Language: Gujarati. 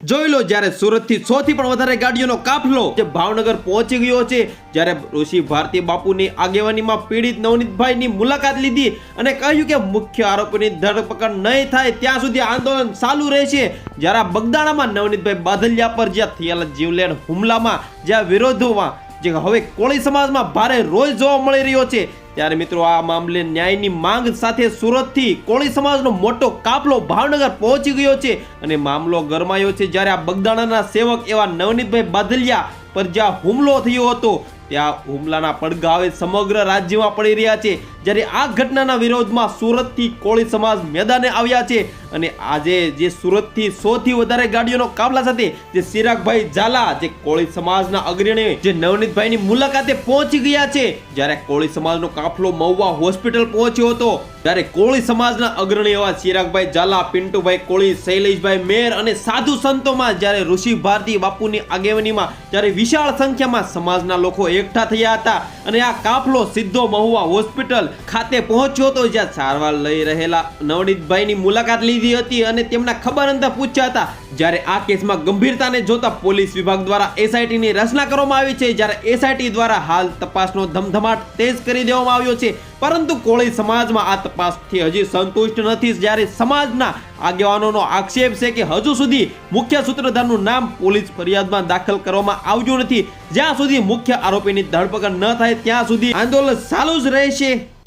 જોઈ લો જ્યારે સુરતથી 100 થી પણ વધારે ગાડીઓનો કાફલો જે ભાવનગર પહોંચી ગયો છે, જ્યારે ઋષિ ભારતી બાપુની આગેવાનીમાં પીડિત નવનીતભાઈની મુલાકાત લીધી અને કહ્યું કે મુખ્ય આરોપીની ધરપકડ નહીં થાય ત્યાં સુધી આંદોલન ચાલુ રહેશે। જ્યારે બગદાણામાં નવનીતભાઈ બાદલિયા પર જ્યાં થયેલા જીવલેણ હુમલામાં જ્યાં વિરોધોમાં જે હવે કોળી સમાજમાં ભારે રોષ જોવા મળી રહ્યો છે, ત્યારે મિત્રો આ મામલે ન્યાયની માંગ સાથે સુરતથી કોળી સમાજનો મોટો કાફલો ભાવનગર પહોંચી ગયો છે અને મામલો ગરમાયો છે। જ્યારે આ બગદાણાના સેવક એવા નવનીતભાઈ બાદલિયા પર જ્યાં હુમલો થયો હતો ત્યાં હુમલાના પડઘા હવે સમગ્ર રાજ્યમાં પડી રહ્યા છે। જ્યારે આ ઘટનાના વિરોધમાં સુરતથી કોળી સમાજ મેદાને આવ્યા છે અને આજે જે સુરતથી 100 થી વધારે ગાડીઓનો કાફલા સાથે જે ચિરાગભાઈ ઝાલા જે કોળી સમાજના અગ્રણી જે નવનીતભાઈની મુલાકાતે પહોંચી ગયા છે, જ્યારે કોળી સમાજનો કાફલો મહુવા હોસ્પિટલ પહોંચ્યો હતો, ત્યારે કોળી સમાજના અગ્રણી એવા ચિરાગભાઈ ઝાલા, પિન્ટુભાઈ કોળી, શૈલેષભાઈ મેર અને સાધુ સંતોમાં જ્યારે ઋષિ ભારતી બાપુની આગેવાનીમાં જ્યારે વિશાળ સંખ્યામાં સમાજના લોકો એકઠા થયા હતા અને આ કાફલો સીધો મહુવા હોસ્પિટલ ખાતે પહોંચ્યો હતો, જ્યાં સારવાર લઈ રહેલા નવનીતભાઈની મુલાકાત લીધી હતી અને તેમના ખબર અંતર પૂછ્યા હતા। જ્યારે આ કેસમાં ગંભીરતાને જોતા પોલીસ વિભાગ દ્વારા એસઆઈટી ની રચના કરવામાં આવી છે, જ્યારે એસઆઈટી દ્વારા હાલ તપાસનો ધમધમાટ તેજ કરી દેવામાં આવ્યો છે, પરંતુ કોળી સમાજમાં આ તપાસથી હજી સંતુષ્ટ નથી। જ્યારે સમાજના આગેવાનોનો આક્ષેપ છે કે હજુ સુધી મુખ્ય સૂત્રધારનું નામ પોલીસ ફરિયાદમાં દાખલ કરવામાં આવ્યું નથી। જ્યાં સુધી મુખ્ય આરોપીની ધરપકડ ન થાય ત્યાં સુધી આંદોલન ચાલુ જ રહેશે।